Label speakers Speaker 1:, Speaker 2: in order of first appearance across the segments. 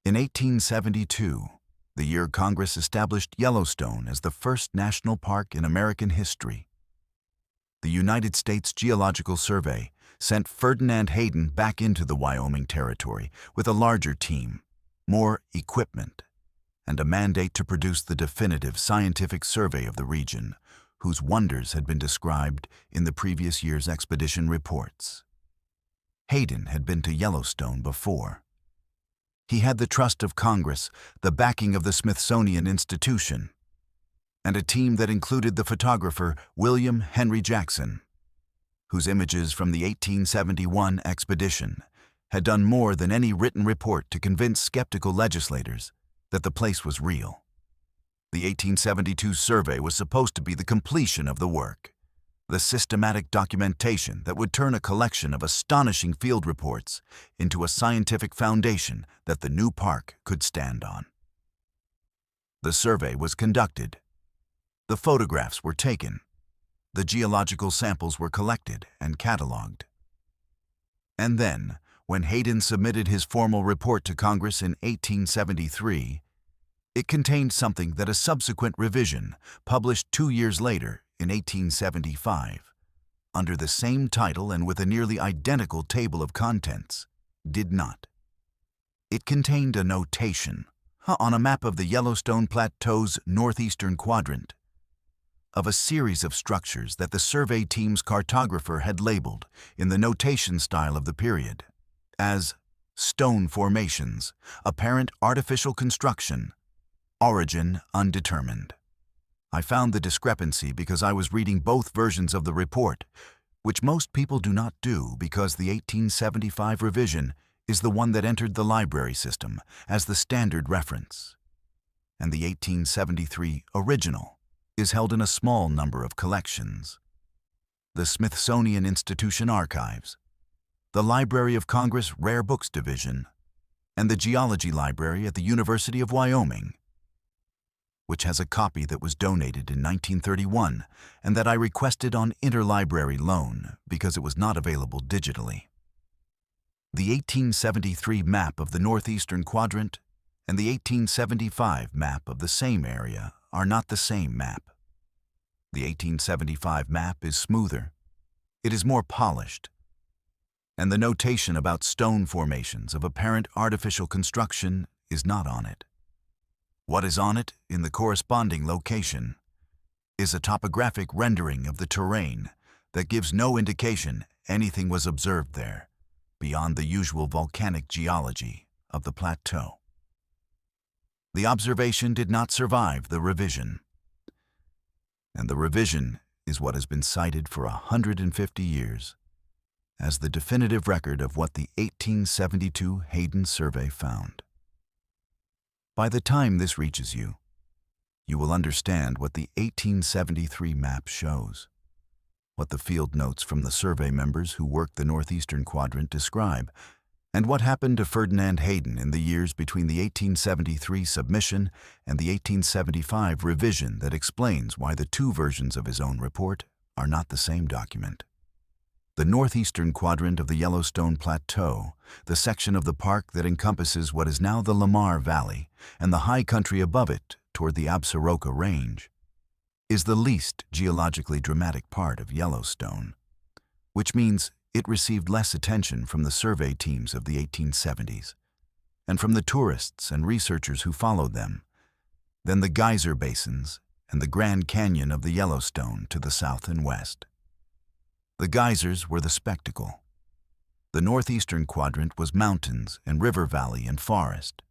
Speaker 1: In 1872, the year Congress established Yellowstone as the first national park in American history, the United States Geological Survey sent Ferdinand Hayden back into the Wyoming Territory with a larger team, more equipment, and a mandate to produce the definitive scientific survey of the region, whose wonders had been described in the previous year's expedition reports. Hayden had been to Yellowstone before. He had the trust of Congress, the backing of the Smithsonian Institution, and a team that included the photographer William Henry Jackson, whose images from the 1871 expedition had done more than any written report to convince skeptical legislators that the place was real. The 1872 survey was supposed to be the completion of the work, the systematic documentation that would turn a collection of astonishing field reports into a scientific foundation that the new park could stand on. The survey was conducted. The photographs were taken. The geological samples were collected and catalogued. And then, when Hayden submitted his formal report to Congress in 1873, it contained something that a subsequent revision, published 2 years later in 1875, under the same title and with a nearly identical table of contents, did not. It contained a notation on a map of the Yellowstone Plateau's northeastern quadrant of a series of structures that the survey team's cartographer had labeled, in the notation style of the period, as stone formations, apparent artificial construction, origin undetermined. I found the discrepancy because I was reading both versions of the report, which most people do not do because the 1875 revision is the one that entered the library system as the standard reference, and the 1873 original is held in a small number of collections: the Smithsonian Institution Archives, the Library of Congress Rare Books Division, and the Geology Library at the University of Wyoming, which has a copy that was donated in 1931 and that I requested on interlibrary loan because it was not available digitally. The 1873 map of the northeastern quadrant and the 1875 map of the same area are not the same map. The 1875 map is smoother, it is more polished, and the notation about stone formations of apparent artificial construction is not on it. What is on it in the corresponding location is a topographic rendering of the terrain that gives no indication anything was observed there beyond the usual volcanic geology of the plateau. The observation did not survive the revision, and the revision is what has been cited for 150 years as the definitive record of what the 1872 Hayden survey found. By the time this reaches you, you will understand what the 1873 map shows, what the field notes from the survey members who worked the northeastern quadrant describe, and what happened to Ferdinand Hayden in the years between the 1873 submission and the 1875 revision that explains why the two versions of his own report are not the same document. The northeastern quadrant of the Yellowstone Plateau, the section of the park that encompasses what is now the Lamar Valley and the high country above it toward the Absaroka Range, is the least geologically dramatic part of Yellowstone, which means it received less attention from the survey teams of the 1870s and from the tourists and researchers who followed them than the geyser basins and the Grand Canyon of the Yellowstone to the south and west. The geysers were the spectacle. The northeastern quadrant was mountains and river valley and forest,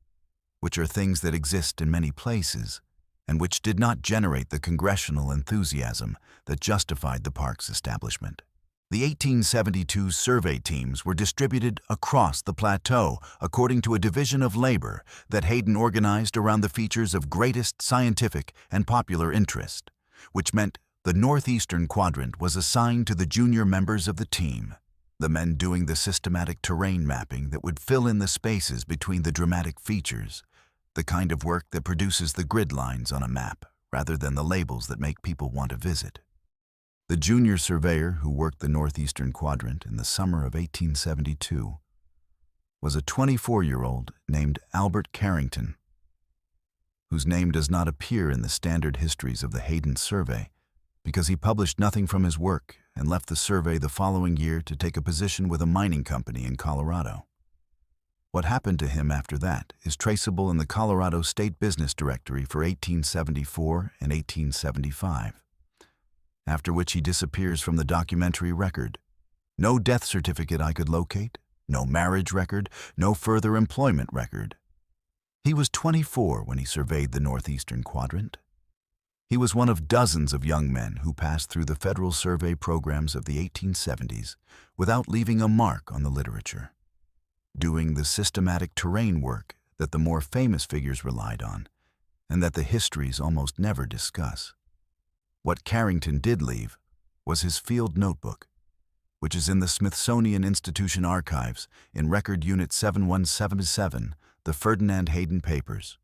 Speaker 1: which are things that exist in many places and which did not generate the congressional enthusiasm that justified the park's establishment. The 1872 survey teams were distributed across the plateau according to a division of labor that Hayden organized around the features of greatest scientific and popular interest, which meant the northeastern quadrant was assigned to the junior members of the team, the men doing the systematic terrain mapping that would fill in the spaces between the dramatic features, the kind of work that produces the grid lines on a map rather than the labels that make people want to visit. The junior surveyor who worked the northeastern quadrant in the summer of 1872 was a 24-year-old named Albert Carrington, whose name does not appear in the standard histories of the Hayden Survey because he published nothing from his work and left the survey the following year to take a position with a mining company in Colorado. What happened to him after that is traceable in the Colorado State Business Directory for 1874 and 1875, after which he disappears from the documentary record. No death certificate I could locate, no marriage record, no further employment record. He was 24 when he surveyed the northeastern quadrant. He was one of dozens of young men who passed through the federal survey programs of the 1870s without leaving a mark on the literature, doing the systematic terrain work that the more famous figures relied on and that the histories almost never discuss. What Carrington did leave was his field notebook, which is in the Smithsonian Institution archives in Record Unit 7177, the Ferdinand Hayden Papers,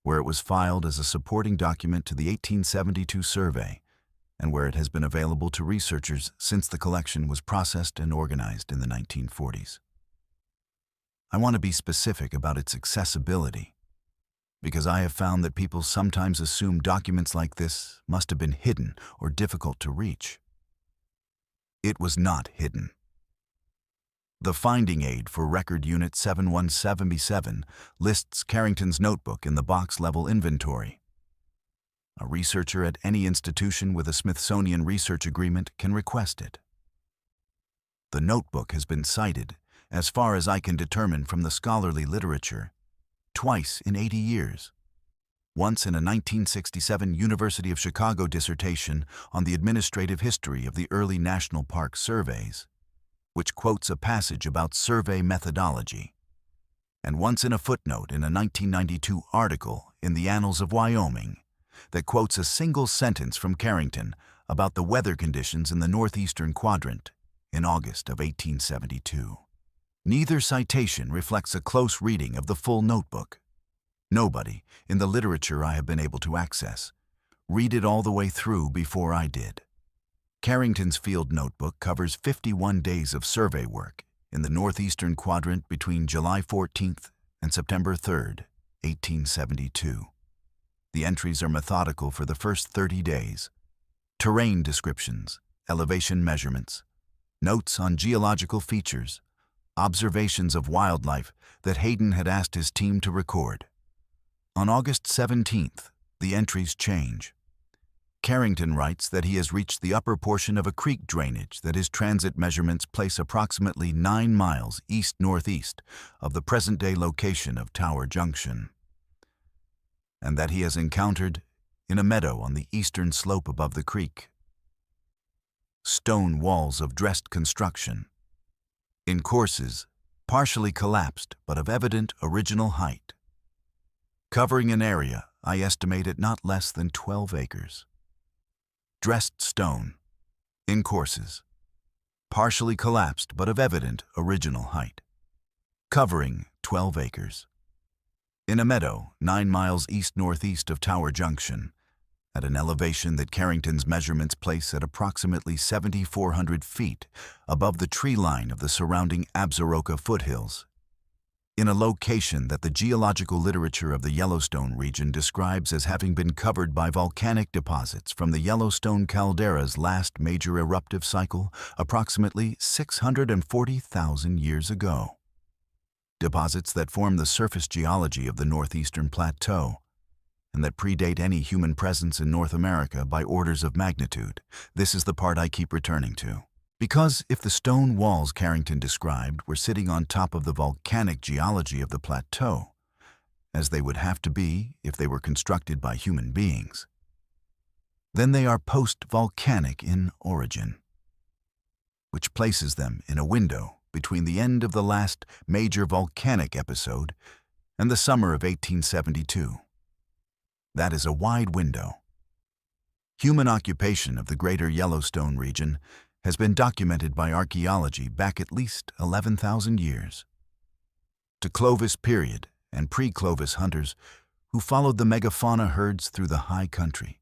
Speaker 1: where it was filed as a supporting document to the 1872 survey and where it has been available to researchers since the collection was processed and organized in the 1940s. I want to be specific about its accessibility, because I have found that people sometimes assume documents like this must have been hidden or difficult to reach. It was not hidden. The finding aid for Record Unit 7177 lists Carrington's notebook in the box-level inventory. A researcher at any institution with a Smithsonian research agreement can request it. The notebook has been cited, as far as I can determine from the scholarly literature, twice in 80 years. Once in a 1967 University of Chicago dissertation on the administrative history of the early national park surveys, which quotes a passage about survey methodology, and once in a footnote in a 1992 article in the Annals of Wyoming that quotes a single sentence from Carrington about the weather conditions in the northeastern quadrant in August of 1872. Neither citation reflects a close reading of the full notebook. Nobody, in the literature I have been able to access, read it all the way through before I did. Carrington's field notebook covers 51 days of survey work in the northeastern quadrant between July 14th and September 3rd, 1872. The entries are methodical for the first 30 days. Terrain descriptions, elevation measurements, notes on geological features, observations of wildlife that Hayden had asked his team to record. On August 17th, the entries change. Carrington writes that he has reached the upper portion of a creek drainage that his transit measurements place approximately 9 miles east-northeast of the present-day location of Tower Junction, and that he has encountered, in a meadow on the eastern slope above the creek, stone walls of dressed construction, in courses, partially collapsed but of evident original height, covering an area I estimate at not less than 12 acres. Dressed stone, in courses, partially collapsed but of evident original height, covering 12 acres. In a meadow 9 miles east-northeast of Tower Junction, at an elevation that Carrington's measurements place at approximately 7,400 feet above the tree line of the surrounding Absaroka foothills, in a location that the geological literature of the Yellowstone region describes as having been covered by volcanic deposits from the Yellowstone caldera's last major eruptive cycle approximately 640,000 years ago. Deposits that form the surface geology of the northeastern plateau, and that predate any human presence in North America by orders of magnitude. This is the part I keep returning to. Because if the stone walls Carrington described were sitting on top of the volcanic geology of the plateau, as they would have to be if they were constructed by human beings, then they are post-volcanic in origin, which places them in a window between the end of the last major volcanic episode and the summer of 1872. That is a wide window. Human occupation of the greater Yellowstone region has been documented by archaeology back at least 11,000 years. To Clovis period and pre-Clovis hunters who followed the megafauna herds through the high country.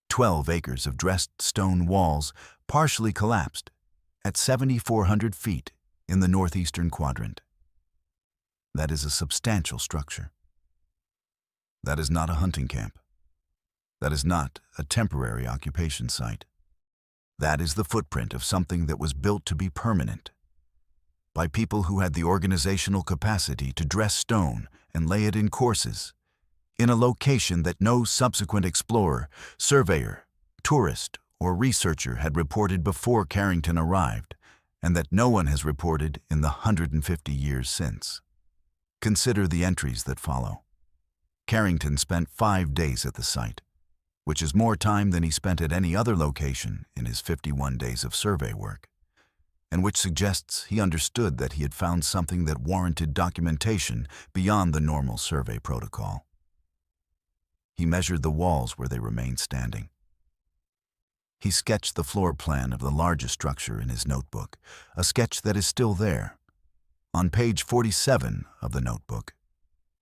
Speaker 1: 12 acres of dressed stone walls partially collapsed at 7,400 feet in the northeastern quadrant. That is a substantial structure. That is not a hunting camp. That is not a temporary occupation site. That is the footprint of something that was built to be permanent, by people who had the organizational capacity to dress stone and lay it in courses, in a location that no subsequent explorer, surveyor, tourist, or researcher had reported before Carrington arrived, and that no one has reported in the 150 years since. Consider the entries that follow. Carrington spent 5 days at the site, which is more time than he spent at any other location in his 51 days of survey work, and which suggests he understood that he had found something that warranted documentation beyond the normal survey protocol. He measured the walls where they remained standing. He sketched the floor plan of the largest structure in his notebook, a sketch that is still there. On page 47 of the notebook,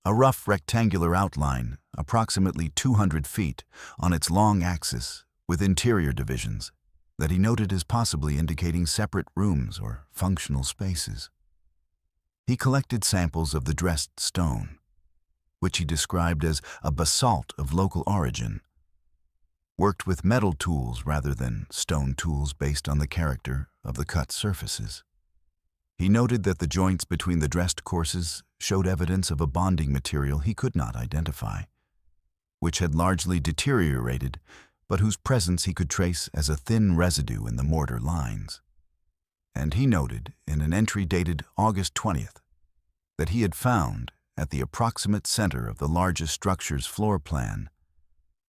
Speaker 1: a rough rectangular outline, approximately 200 feet, on its long axis, with interior divisions, that he noted as possibly indicating separate rooms or functional spaces. He collected samples of the dressed stone, which he described as a basalt of local origin, worked with metal tools rather than stone tools based on the character of the cut surfaces. He noted that the joints between the dressed courses showed evidence of a bonding material he could not identify, which had largely deteriorated, but whose presence he could trace as a thin residue in the mortar lines. And he noted, in an entry dated August 20th, that he had found, at the approximate center of the largest structure's floor plan,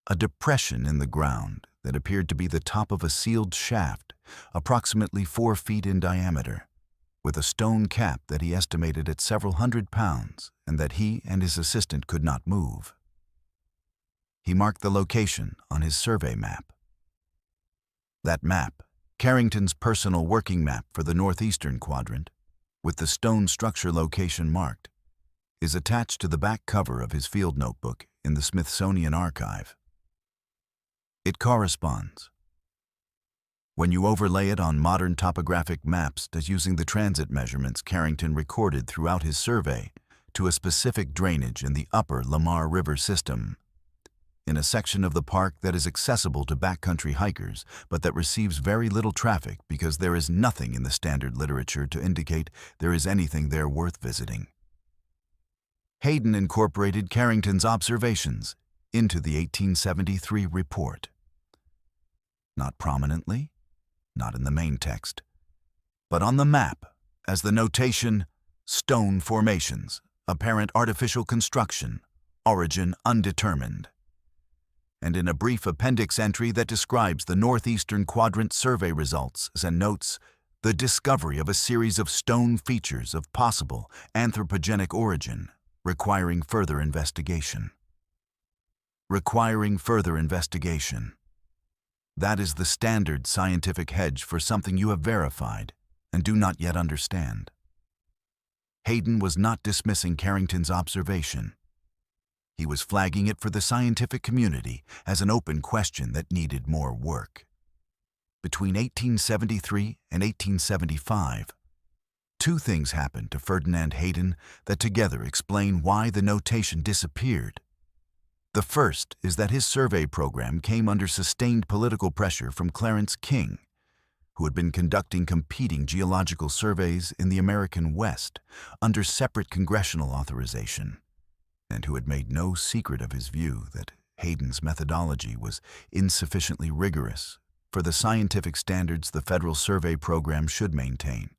Speaker 1: a depression in the ground that appeared to be the top of a sealed shaft, approximately 4 feet in diameter, with a stone cap that he estimated at several hundred pounds and that he and his assistant could not move. He marked the location on his survey map. That map, Carrington's personal working map for the northeastern quadrant, with the stone structure location marked, is attached to the back cover of his field notebook in the Smithsonian Archive. It corresponds, when you overlay it on modern topographic maps as using the transit measurements Carrington recorded throughout his survey, to a specific drainage in the upper Lamar River system, in a section of the park that is accessible to backcountry hikers, but that receives very little traffic because there is nothing in the standard literature to indicate there is anything there worth visiting. Hayden incorporated Carrington's observations into the 1873 report. Not prominently, not in the main text, but on the map as the notation "Stone Formations, Apparent Artificial Construction, Origin Undetermined," and in a brief appendix entry that describes the northeastern quadrant survey results and notes the discovery of a series of stone features of possible anthropogenic origin requiring further investigation. Requiring further investigation. That is the standard scientific hedge for something you have verified and do not yet understand. Hayden was not dismissing Carrington's observation. He was flagging it for the scientific community as an open question that needed more work. Between 1873 and 1875, 2 things happened to Ferdinand Hayden that together explain why the notation disappeared. The first is that his survey program came under sustained political pressure from Clarence King, who had been conducting competing geological surveys in the American West under separate congressional authorization, and who had made no secret of his view that Hayden's methodology was insufficiently rigorous for the scientific standards the federal survey program should maintain.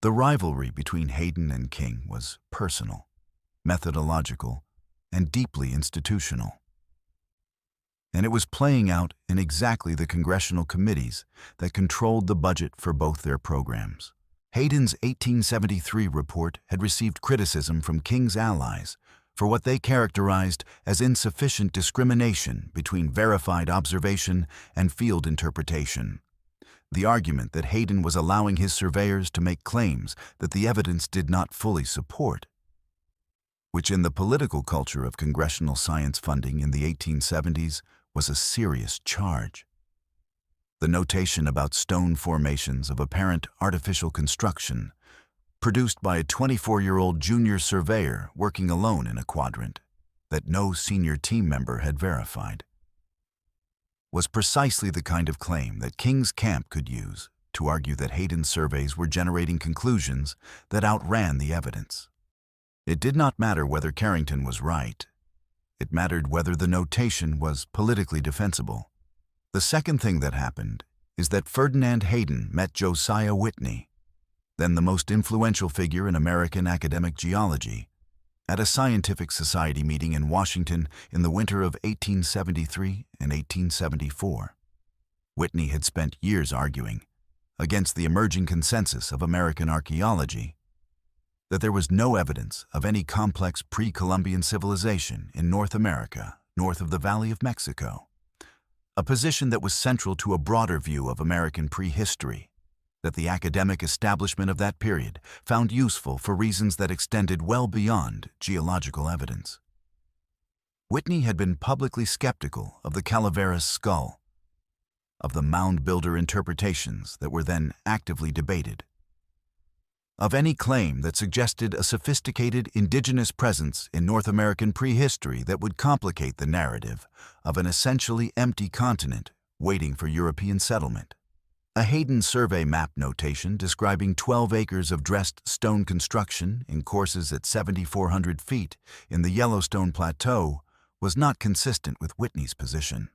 Speaker 1: The rivalry between Hayden and King was personal, methodological, and deeply institutional. And it was playing out in exactly the congressional committees that controlled the budget for both their programs. Hayden's 1873 report had received criticism from King's allies for what they characterized as insufficient discrimination between verified observation and field interpretation. The argument that Hayden was allowing his surveyors to make claims that the evidence did not fully support, which in the political culture of congressional science funding in the 1870s was a serious charge. The notation about stone formations of apparent artificial construction produced by a 24-year-old junior surveyor working alone in a quadrant that no senior team member had verified, was precisely the kind of claim that King's camp could use to argue that Hayden's surveys were generating conclusions that outran the evidence. It did not matter whether Carrington was right. It mattered whether the notation was politically defensible. The second thing that happened is that Ferdinand Hayden met Josiah Whitney, then the most influential figure in American academic geology, at a scientific society meeting in Washington in the winter of 1873 and 1874. Whitney had spent years arguing, against the emerging consensus of American archaeology, that there was no evidence of any complex pre-Columbian civilization in North America north of the Valley of Mexico, a position that was central to a broader view of American prehistory that the academic establishment of that period found useful for reasons that extended well beyond geological evidence. Whitney had been publicly skeptical of the Calaveras skull, of the mound builder interpretations that were then actively debated, of any claim that suggested a sophisticated indigenous presence in North American prehistory that would complicate the narrative of an essentially empty continent waiting for European settlement. A Hayden survey map notation describing 12 acres of dressed stone construction in courses at 7,400 feet in the Yellowstone Plateau was not consistent with Whitney's position.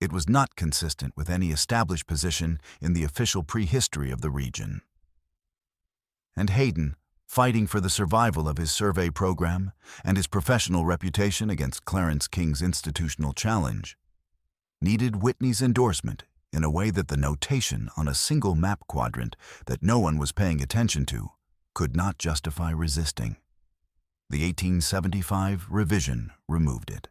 Speaker 1: It was not consistent with any established position in the official prehistory of the region. And Hayden, fighting for the survival of his survey program and his professional reputation against Clarence King's institutional challenge, needed Whitney's endorsement in a way that the notation on a single map quadrant that no one was paying attention to could not justify resisting. The 1875 revision removed it.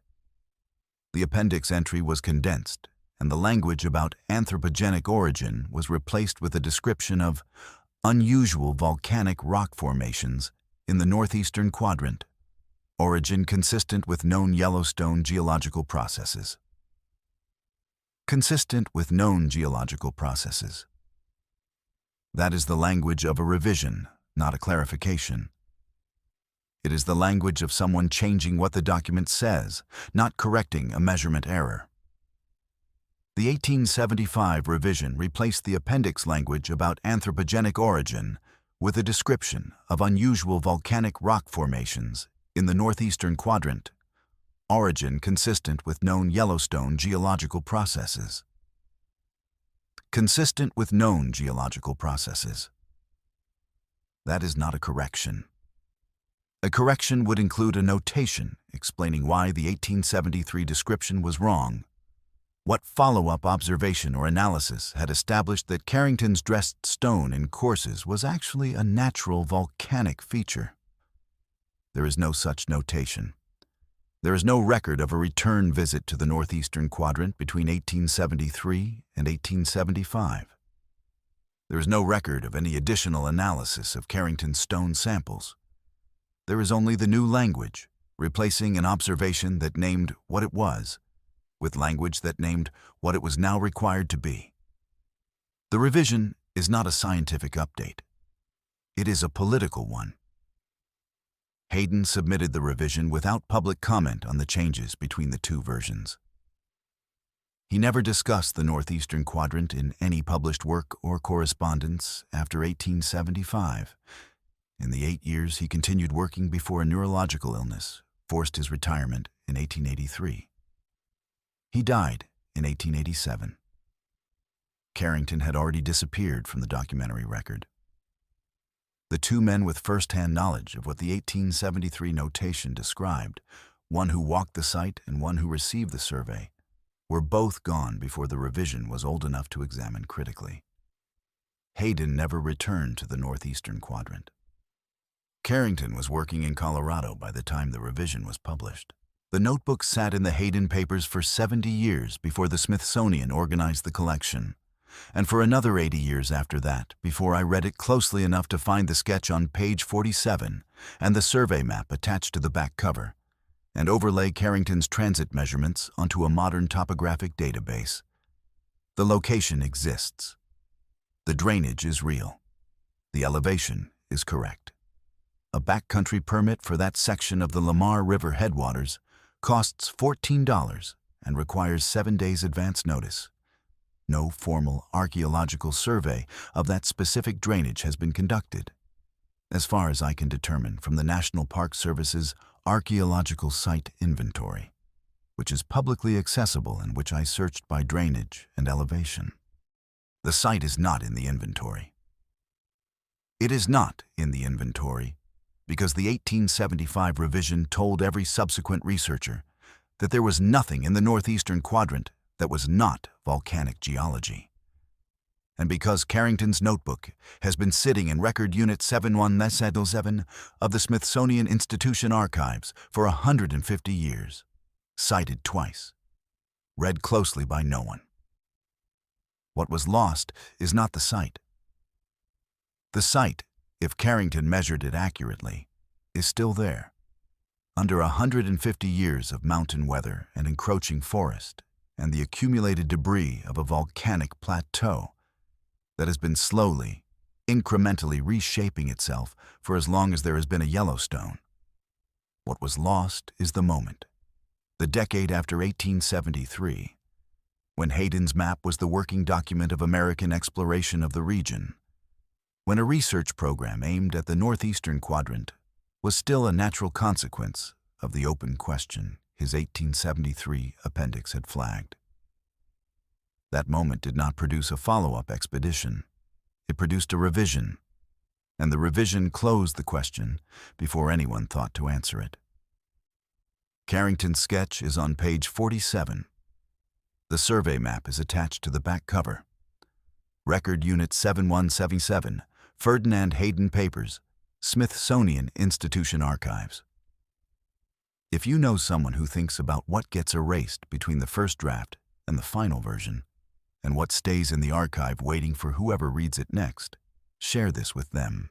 Speaker 1: The appendix entry was condensed, and the language about anthropogenic origin was replaced with a description of unusual volcanic rock formations in the northeastern quadrant, origin consistent with known Yellowstone geological processes. Consistent with known geological processes. That is the language of a revision, not a clarification. It is the language of someone changing what the document says, not correcting a measurement error. The 1875 revision replaced the appendix language about anthropogenic origin with a description of unusual volcanic rock formations in the northeastern quadrant, origin consistent with known Yellowstone geological processes. Consistent with known geological processes. That is not a correction. A correction would include a notation explaining why the 1873 description was wrong. What follow-up observation or analysis had established that Carrington's dressed stone in courses was actually a natural volcanic feature? There is no such notation. There is no record of a return visit to the northeastern quadrant between 1873 and 1875. There is no record of any additional analysis of Carrington's stone samples. There is only the new language, replacing an observation that named what it was, with language that named what it was now required to be. The revision is not a scientific update. It is a political one. Hayden submitted the revision without public comment on the changes between the two versions. He never discussed the northeastern quadrant in any published work or correspondence after 1875. In the 8 years he continued working before a neurological illness forced his retirement in 1883. He died in 1887. Carrington had already disappeared from the documentary record. The two men with first-hand knowledge of what the 1873 notation described, one who walked the site and one who received the survey, were both gone before the revision was old enough to examine critically. Hayden never returned to the northeastern quadrant. Carrington was working in Colorado by the time the revision was published. The notebook sat in the Hayden papers for 70 years before the Smithsonian organized the collection, and for another 80 years after that before I read it closely enough to find the sketch on page 47 and the survey map attached to the back cover, and overlay Carrington's transit measurements onto a modern topographic database. The location exists. The drainage is real. The elevation is correct. A backcountry permit for that section of the Lamar River headwaters costs $14 and requires 7 days advance notice. No formal archaeological survey of that specific drainage has been conducted, as far as I can determine from the National Park Service's Archaeological Site Inventory, which is publicly accessible and which I searched by drainage and elevation. The site is not in the inventory. It is not in the inventory because the 1875 revision told every subsequent researcher that there was nothing in the northeastern quadrant that was not volcanic geology. And because Carrington's notebook has been sitting in Record Unit 7177 of the Smithsonian Institution Archives for 150 years, cited twice, read closely by no one. What was lost is not the site. The site, if Carrington measured it accurately, is still there, under 150 years of mountain weather and encroaching forest and the accumulated debris of a volcanic plateau that has been slowly, incrementally reshaping itself for as long as there has been a Yellowstone. What was lost is the moment, the decade after 1873, when Hayden's map was the working document of American exploration of the region, when a research program aimed at the northeastern quadrant was still a natural consequence of the open question his 1873 appendix had flagged. That moment did not produce a follow-up expedition. It produced a revision, and the revision closed the question before anyone thought to answer it. Carrington's sketch is on page 47. The survey map is attached to the back cover. Record Unit 7177, Ferdinand Hayden Papers, Smithsonian Institution Archives. If you know someone who thinks about what gets erased between the first draft and the final version, and what stays in the archive waiting for whoever reads it next, share this with them.